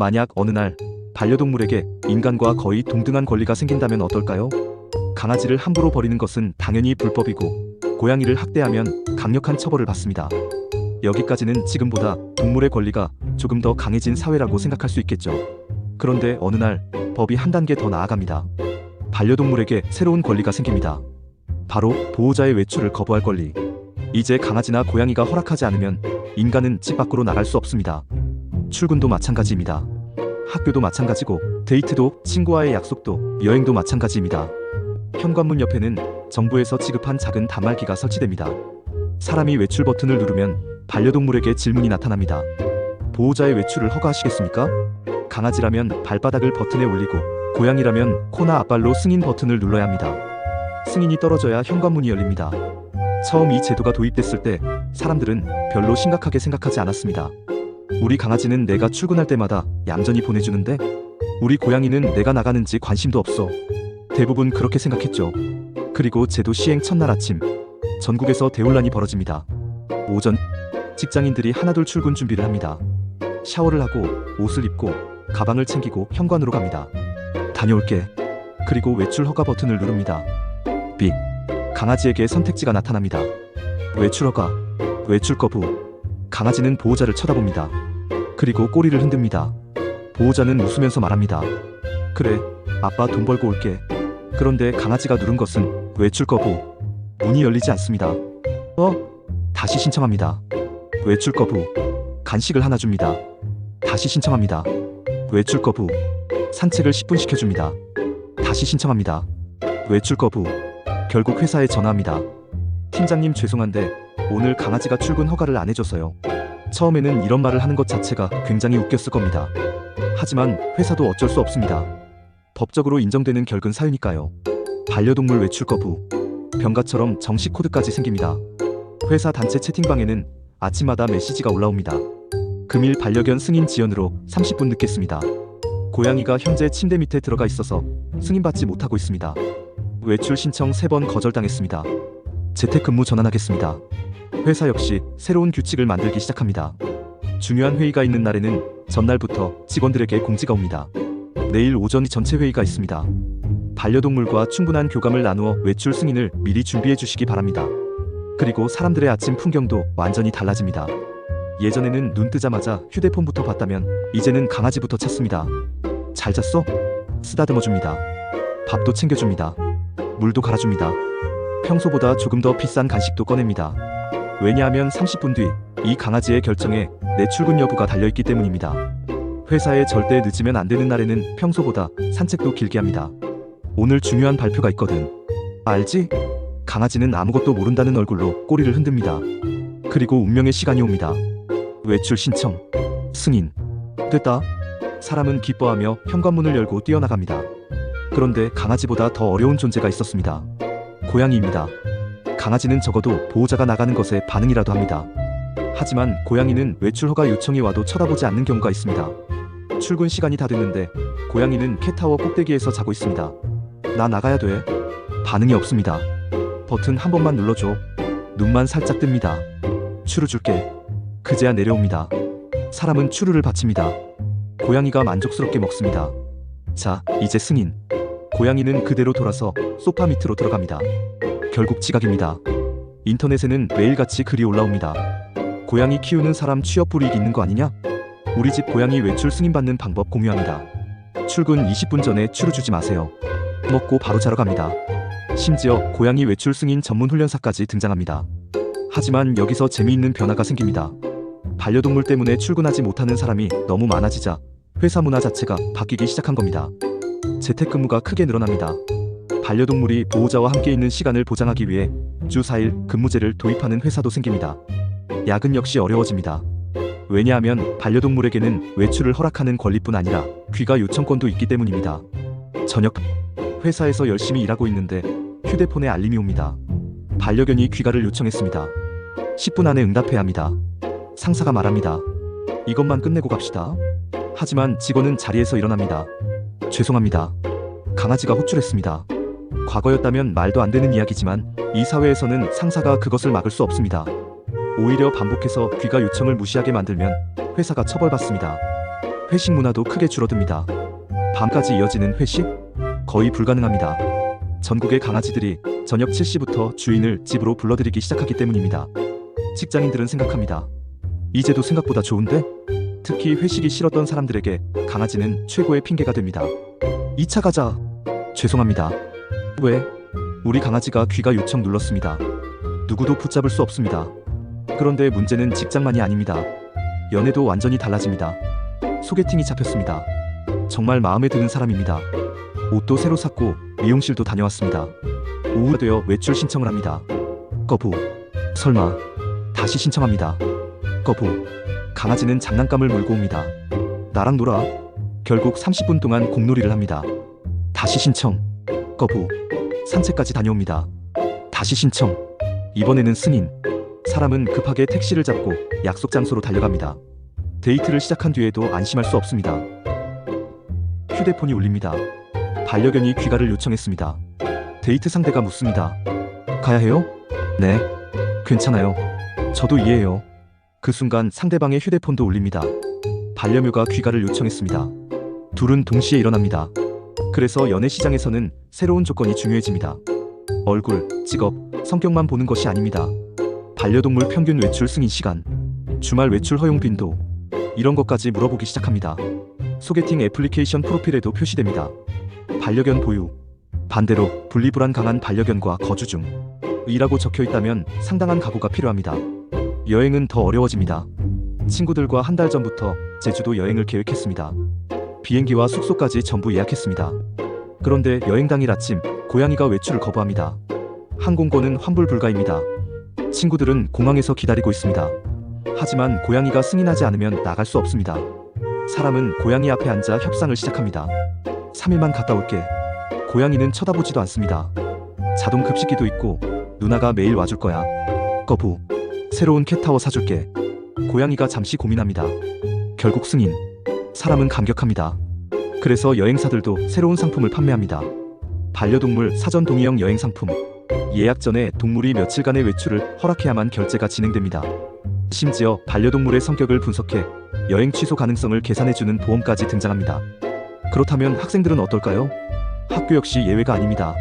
만약 어느 날 반려동물에게 인간과 거의 동등한 권리가 생긴다면 어떨까요? 강아지를 함부로 버리는 것은 당연히 불법이고 고양이를 학대하면 강력한 처벌을 받습니다. 여기까지는 지금보다 동물의 권리가 조금 더 강해진 사회라고 생각할 수 있겠죠. 그런데 어느 날 법이 한 단계 더 나아갑니다. 반려동물에게 새로운 권리가 생깁니다. 바로 보호자의 외출을 거부할 권리. 이제 강아지나 고양이가 허락하지 않으면 인간은 집 밖으로 나갈 수 없습니다. 출근도 마찬가지입니다. 학교도 마찬가지고 데이트도 친구와의 약속도 여행도 마찬가지입니다. 현관문 옆에는 정부에서 지급한 작은 단말기가 설치됩니다. 사람이 외출 버튼을 누르면 반려동물에게 질문이 나타납니다. 보호자의 외출을 허가하시겠습니까? 강아지라면 발바닥을 버튼에 올리고 고양이라면 코나 앞발로 승인 버튼을 눌러야 합니다. 승인이 떨어져야 현관문이 열립니다. 처음 이 제도가 도입됐을 때 사람들은 별로 심각하게 생각하지 않았습니다. 우리 강아지는 내가 출근할 때마다 얌전히 보내주는데 우리 고양이는 내가 나가는지 관심도 없어. 대부분 그렇게 생각했죠. 그리고 제도 시행 첫날 아침 전국에서 대혼란이 벌어집니다. 오전 직장인들이 하나둘 출근 준비를 합니다. 샤워를 하고 옷을 입고 가방을 챙기고 현관으로 갑니다. 다녀올게. 그리고 외출 허가 버튼을 누릅니다. 삑. 강아지에게 선택지가 나타납니다. 외출 허가, 외출 거부. 강아지는 보호자를 쳐다봅니다. 그리고 꼬리를 흔듭니다. 보호자는 웃으면서 말합니다. 그래, 아빠 돈 벌고 올게. 그런데 강아지가 누른 것은 외출 거부. 문이 열리지 않습니다. 다시 신청합니다. 외출 거부. 간식을 하나 줍니다. 다시 신청합니다. 외출 거부. 산책을 10분 시켜줍니다. 다시 신청합니다. 외출 거부. 결국 회사에 전화합니다. 팀장님 죄송한데 오늘 강아지가 출근 허가를 안 해줘서요. 처음에는 이런 말을 하는 것 자체가 굉장히 웃겼을 겁니다. 하지만 회사도 어쩔 수 없습니다. 법적으로 인정되는 결근 사유니까요. 반려동물 외출 거부. 병가처럼 정식 코드까지 생깁니다. 회사 단체 채팅방에는 아침마다 메시지가 올라옵니다. 금일 반려견 승인 지연으로 30분 늦겠습니다. 고양이가 현재 침대 밑에 들어가 있어서 승인받지 못하고 있습니다. 외출 신청 3번 거절당했습니다. 재택근무 전환하겠습니다. 회사 역시 새로운 규칙을 만들기 시작합니다. 중요한 회의가 있는 날에는 전날부터 직원들에게 공지가 옵니다. 내일 오전 전체 회의가 있습니다. 반려동물과 충분한 교감을 나누어 외출 승인을 미리 준비해 주시기 바랍니다. 그리고 사람들의 아침 풍경도 완전히 달라집니다. 예전에는 눈 뜨자마자 휴대폰부터 봤다면 이제는 강아지부터 찾습니다. 잘 잤어? 쓰다듬어 줍니다. 밥도 챙겨줍니다. 물도 갈아줍니다. 평소보다 조금 더 비싼 간식도 꺼냅니다. 왜냐하면 30분 뒤 이 강아지의 결정에 내 출근 여부가 달려있기 때문입니다. 회사에 절대 늦으면 안 되는 날에는 평소보다 산책도 길게 합니다. 오늘 중요한 발표가 있거든. 알지? 강아지는 아무것도 모른다는 얼굴로 꼬리를 흔듭니다. 그리고 운명의 시간이 옵니다. 외출 신청. 승인. 됐다. 사람은 기뻐하며 현관문을 열고 뛰어나갑니다. 그런데 강아지보다 더 어려운 존재가 있었습니다. 고양이입니다. 강아지는 적어도 보호자가 나가는 것에 반응이라도 합니다. 하지만 고양이는 외출 허가 요청이 와도 쳐다보지 않는 경우가 있습니다. 출근 시간이 다 됐는데 고양이는 캣타워 꼭대기에서 자고 있습니다. 나 나가야 돼. 반응이 없습니다. 버튼 한 번만 눌러줘. 눈만 살짝 뜹니다. 추루 줄게. 그제야 내려옵니다. 사람은 추루를 바칩니다. 고양이가 만족스럽게 먹습니다. 자, 이제 승인. 고양이는 그대로 돌아서 소파 밑으로 들어갑니다. 결국 지각입니다. 인터넷에는 매일같이 글이 올라옵니다. 고양이 키우는 사람 취업 불이익 있는 거 아니냐? 우리 집 고양이 외출 승인받는 방법 공유합니다. 출근 20분 전에 추루 주지 마세요. 먹고 바로 자러 갑니다. 심지어 고양이 외출 승인 전문 훈련사까지 등장합니다. 하지만 여기서 재미있는 변화가 생깁니다. 반려동물 때문에 출근하지 못하는 사람이 너무 많아지자 회사 문화 자체가 바뀌기 시작한 겁니다. 재택근무가 크게 늘어납니다. 반려동물이 보호자와 함께 있는 시간을 보장하기 위해 주 4일 근무제를 도입하는 회사도 생깁니다. 야근 역시 어려워집니다. 왜냐하면 반려동물에게는 외출을 허락하는 권리뿐 아니라 귀가 요청권도 있기 때문입니다. 저녁 회사에서 열심히 일하고 있는데 휴대폰에 알림이 옵니다. 반려견이 귀가를 요청했습니다. 10분 안에 응답해야 합니다. 상사가 말합니다. 이것만 끝내고 갑시다. 하지만 직원은 자리에서 일어납니다. 죄송합니다. 강아지가 호출했습니다. 과거였다면 말도 안 되는 이야기지만 이 사회에서는 상사가 그것을 막을 수 없습니다. 오히려 반복해서 귀가 요청을 무시하게 만들면 회사가 처벌받습니다. 회식 문화도 크게 줄어듭니다. 밤까지 이어지는 회식? 거의 불가능합니다. 전국의 강아지들이 저녁 7시부터 주인을 집으로 불러들이기 시작하기 때문입니다. 직장인들은 생각합니다. 이제도 생각보다 좋은데? 특히 회식이 싫었던 사람들에게 강아지는 최고의 핑계가 됩니다. 2차 가자. 죄송합니다. 왜? 우리 강아지가 귀가 유청 눌렀습니다. 누구도 붙잡을 수 없습니다. 그런데 문제는 직장만이 아닙니다. 연애도 완전히 달라집니다. 소개팅이 잡혔습니다. 정말 마음에 드는 사람입니다. 옷도 새로 샀고 미용실도 다녀왔습니다. 오후가 되어 외출 신청을 합니다. 거부. 설마. 다시 신청합니다. 거부. 강아지는 장난감을 물고 옵니다. 나랑 놀아. 결국 30분 동안 공놀이를 합니다. 다시 신청. 거부. 산책까지 다녀옵니다. 다시 신청. 이번에는 승인. 사람은 급하게 택시를 잡고 약속 장소로 달려갑니다. 데이트를 시작한 뒤에도 안심할 수 없습니다. 휴대폰이 울립니다. 반려견이 귀가를 요청했습니다. 데이트 상대가 묻습니다. 가야 해요? 네. 괜찮아요. 저도 이해해요. 그 순간 상대방의 휴대폰도 울립니다. 반려묘가 귀가를 요청했습니다. 둘은 동시에 일어납니다. 그래서 연애 시장에서는 새로운 조건이 중요해집니다. 얼굴, 직업, 성격만 보는 것이 아닙니다. 반려동물 평균 외출 승인 시간, 주말 외출 허용 빈도, 이런 것까지 물어보기 시작합니다. 소개팅 애플리케이션 프로필에도 표시됩니다. 반려견 보유. 반대로 분리불안 강한 반려견과 거주 중 이라고 적혀 있다면 상당한 각오가 필요합니다. 여행은 더 어려워집니다. 친구들과 한 달 전부터 제주도 여행을 계획했습니다. 비행기와 숙소까지 전부 예약했습니다. 그런데 여행 당일 아침 고양이가 외출을 거부합니다. 항공권은 환불 불가입니다. 친구들은 공항에서 기다리고 있습니다. 하지만 고양이가 승인하지 않으면 나갈 수 없습니다. 사람은 고양이 앞에 앉아 협상을 시작합니다. 3일만 갔다 올게. 고양이는 쳐다보지도 않습니다. 자동 급식기도 있고 누나가 매일 와줄 거야. 거부. 새로운 캣타워 사줄게. 고양이가 잠시 고민합니다. 결국 승인. 사람은 감격합니다. 그래서 여행사들도 새로운 상품을 판매합니다. 반려동물 사전 동의형 여행 상품. 예약 전에 동물이 며칠간의 외출을 허락해야만 결제가 진행됩니다. 심지어 반려동물의 성격을 분석해 여행 취소 가능성을 계산해주는 보험까지 등장합니다. 그렇다면 학생들은 어떨까요? 학교 역시 예외가 아닙니다.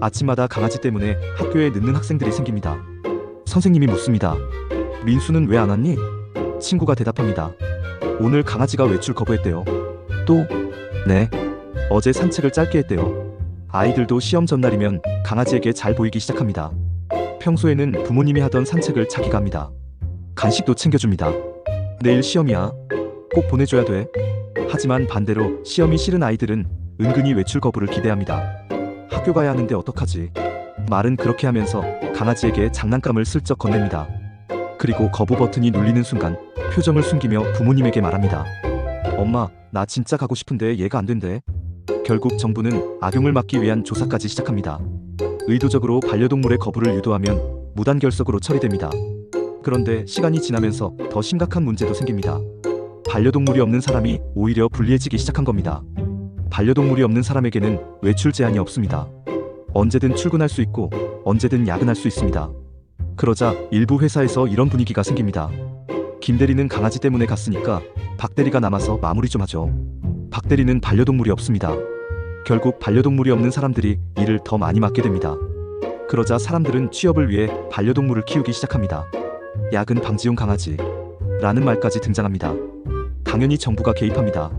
아침마다 강아지 때문에 학교에 늦는 학생들이 생깁니다. 선생님이 묻습니다. 민수는 왜 안 왔니? 친구가 대답합니다. 오늘 강아지가 외출 거부했대요. 또? 네. 어제 산책을 짧게 했대요. 아이들도 시험 전날이면 강아지에게 잘 보이기 시작합니다. 평소에는 부모님이 하던 산책을 자기가 합니다. 간식도 챙겨줍니다. 내일 시험이야. 꼭 보내줘야 돼. 하지만 반대로 시험이 싫은 아이들은 은근히 외출 거부를 기대합니다. 학교 가야 하는데 어떡하지? 말은 그렇게 하면서 강아지에게 장난감을 슬쩍 건넵니다. 그리고 거부 버튼이 눌리는 순간 표정을 숨기며 부모님에게 말합니다. 엄마, 나 진짜 가고 싶은데 얘가 안 된대. 결국 정부는 악용을 막기 위한 조사까지 시작합니다. 의도적으로 반려동물의 거부를 유도하면 무단결석으로 처리됩니다. 그런데 시간이 지나면서 더 심각한 문제도 생깁니다. 반려동물이 없는 사람이 오히려 불리해지기 시작한 겁니다. 반려동물이 없는 사람에게는 외출 제한이 없습니다. 언제든 출근할 수 있고 언제든 야근할 수 있습니다. 그러자 일부 회사에서 이런 분위기가 생깁니다. 김 대리는 강아지 때문에 갔으니까 박 대리가 남아서 마무리 좀 하죠. 박 대리는 반려동물이 없습니다. 결국 반려동물이 없는 사람들이 일을 더 많이 맡게 됩니다. 그러자 사람들은 취업을 위해 반려동물을 키우기 시작합니다. 야근 방지용 강아지 라는 말까지 등장합니다. 당연히 정부가 개입합니다.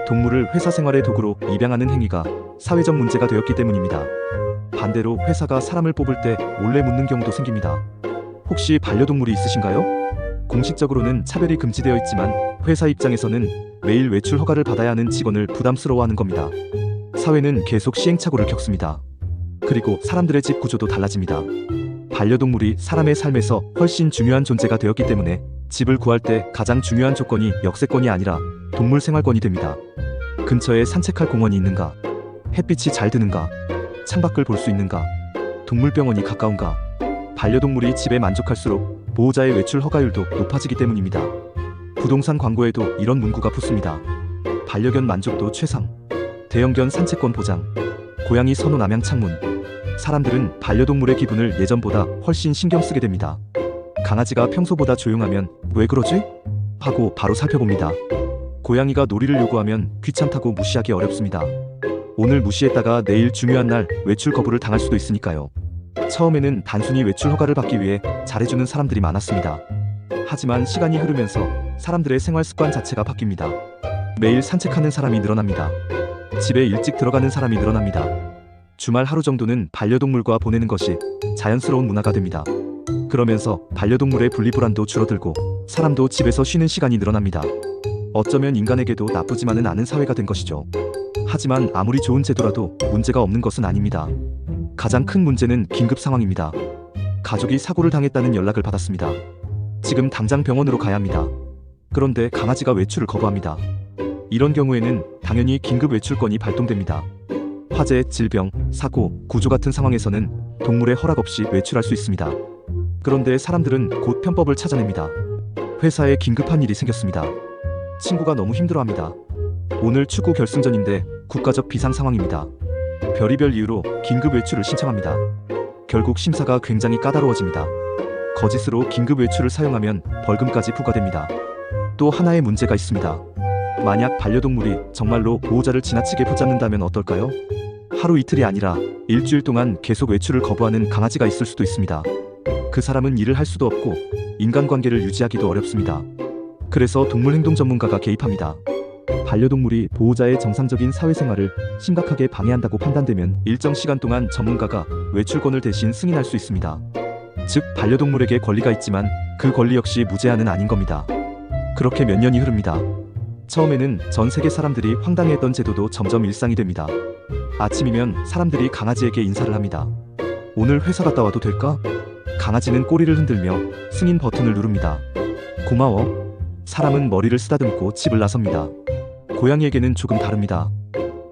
동물을 회사 생활의 도구로 입양하는 행위가 사회적 문제가 되었기 때문입니다. 반대로 회사가 사람을 뽑을 때 몰래 묻는 경우도 생깁니다. 혹시 반려동물이 있으신가요? 공식적으로는 차별이 금지되어 있지만 회사 입장에서는 매일 외출 허가를 받아야 하는 직원을 부담스러워하는 겁니다. 사회는 계속 시행착오를 겪습니다. 그리고 사람들의 집 구조도 달라집니다. 반려동물이 사람의 삶에서 훨씬 중요한 존재가 되었기 때문에 집을 구할 때 가장 중요한 조건이 역세권이 아니라 동물 생활권이 됩니다. 근처에 산책할 공원이 있는가? 햇빛이 잘 드는가? 창밖을 볼 수 있는가? 동물병원이 가까운가? 반려동물이 집에 만족할수록 보호자의 외출 허가율도 높아지기 때문입니다. 부동산 광고에도 이런 문구가 붙습니다. 반려견 만족도 최상. 대형견 산책권 보장. 고양이 선호 남향 창문. 사람들은 반려동물의 기분을 예전보다 훨씬 신경 쓰게 됩니다. 강아지가 평소보다 조용하면 왜 그러지? 하고 바로 살펴봅니다. 고양이가 놀이를 요구하면 귀찮다고 무시하기 어렵습니다. 오늘 무시했다가 내일 중요한 날 외출 거부를 당할 수도 있으니까요. 처음에는 단순히 외출 허가를 받기 위해 잘해주는 사람들이 많았습니다. 하지만 시간이 흐르면서 사람들의 생활 습관 자체가 바뀝니다. 매일 산책하는 사람이 늘어납니다. 집에 일찍 들어가는 사람이 늘어납니다. 주말 하루 정도는 반려동물과 보내는 것이 자연스러운 문화가 됩니다. 그러면서 반려동물의 분리불안도 줄어들고 사람도 집에서 쉬는 시간이 늘어납니다. 어쩌면 인간에게도 나쁘지만은 않은 사회가 된 것이죠. 하지만 아무리 좋은 제도라도 문제가 없는 것은 아닙니다. 가장 큰 문제는 긴급 상황입니다. 가족이 사고를 당했다는 연락을 받았습니다. 지금 당장 병원으로 가야 합니다. 그런데 강아지가 외출을 거부합니다. 이런 경우에는 당연히 긴급 외출권이 발동됩니다. 화재, 질병, 사고, 구조 같은 상황에서는 동물의 허락 없이 외출할 수 있습니다. 그런데 사람들은 곧 편법을 찾아냅니다. 회사에 긴급한 일이 생겼습니다. 친구가 너무 힘들어합니다. 오늘 축구 결승전인데 국가적 비상 상황입니다. 별의별 이유로 긴급 외출을 신청합니다. 결국 심사가 굉장히 까다로워집니다. 거짓으로 긴급 외출을 사용하면 벌금까지 부과됩니다. 또 하나의 문제가 있습니다. 만약 반려동물이 정말로 보호자를 지나치게 붙잡는다면 어떨까요? 하루 이틀이 아니라 일주일 동안 계속 외출을 거부하는 강아지가 있을 수도 있습니다. 그 사람은 일을 할 수도 없고 인간관계를 유지하기도 어렵습니다. 그래서 동물행동 전문가가 개입합니다. 반려동물이 보호자의 정상적인 사회생활을 심각하게 방해한다고 판단되면 일정 시간 동안 전문가가 외출권을 대신 승인할 수 있습니다. 즉 반려동물에게 권리가 있지만 그 권리 역시 무제한은 아닌 겁니다. 그렇게 몇 년이 흐릅니다. 처음에는 전 세계 사람들이 황당해했던 제도도 점점 일상이 됩니다. 아침이면 사람들이 강아지에게 인사를 합니다. 오늘 회사 갔다 와도 될까? 강아지는 꼬리를 흔들며 승인 버튼을 누릅니다. 고마워. 사람은 머리를 쓰다듬고 집을 나섭니다. 고양이에게는 조금 다릅니다.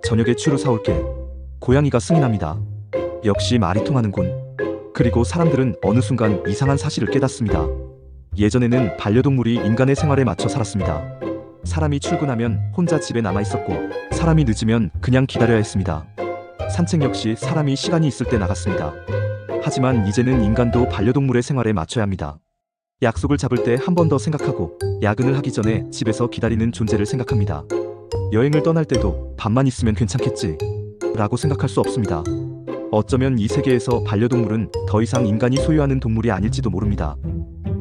저녁에 추루 사올게. 고양이가 승인합니다. 역시 말이 통하는군. 그리고 사람들은 어느 순간 이상한 사실을 깨닫습니다. 예전에는 반려동물이 인간의 생활에 맞춰 살았습니다. 사람이 출근하면 혼자 집에 남아 있었고 사람이 늦으면 그냥 기다려야 했습니다. 산책 역시 사람이 시간이 있을 때 나갔습니다. 하지만 이제는 인간도 반려동물의 생활에 맞춰야 합니다. 약속을 잡을 때 한 번 더 생각하고 야근을 하기 전에 집에서 기다리는 존재를 생각합니다. 여행을 떠날 때도 밥만 있으면 괜찮겠지 라고 생각할 수 없습니다. 어쩌면 이 세계에서 반려동물은 더 이상 인간이 소유하는 동물이 아닐지도 모릅니다.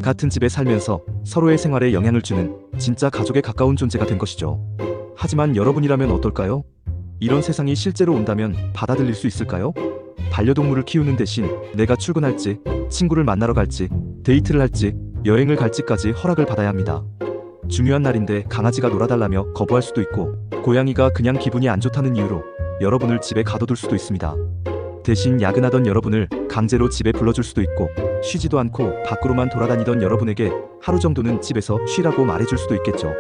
같은 집에 살면서 서로의 생활에 영향을 주는 진짜 가족에 가까운 존재가 된 것이죠. 하지만 여러분이라면 어떨까요? 이런 세상이 실제로 온다면 받아들일 수 있을까요? 반려동물을 키우는 대신 내가 출근할지, 친구를 만나러 갈지, 데이트를 할지, 여행을 갈지까지 허락을 받아야 합니다. 중요한 날인데 강아지가 놀아달라며 거부할 수도 있고 고양이가 그냥 기분이 안 좋다는 이유로 여러분을 집에 가둬둘 수도 있습니다. 대신 야근하던 여러분을 강제로 집에 불러줄 수도 있고 쉬지도 않고 밖으로만 돌아다니던 여러분에게 하루 정도는 집에서 쉬라고 말해줄 수도 있겠죠.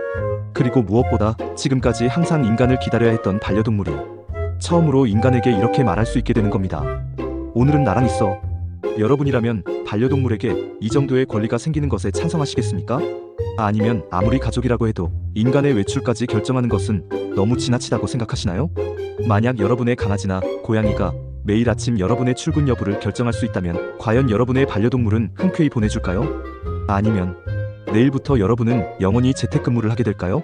그리고 무엇보다 지금까지 항상 인간을 기다려야 했던 반려동물이 처음으로 인간에게 이렇게 말할 수 있게 되는 겁니다. 오늘은 나랑 있어. 여러분이라면 반려동물에게 이 정도의 권리가 생기는 것에 찬성하시겠습니까? 아니면 아무리 가족이라고 해도 인간의 외출까지 결정하는 것은 너무 지나치다고 생각하시나요? 만약 여러분의 강아지나 고양이가 매일 아침 여러분의 출근 여부를 결정할 수 있다면 과연 여러분의 반려동물은 흔쾌히 보내줄까요? 아니면 내일부터 여러분은 영원히 재택근무를 하게 될까요?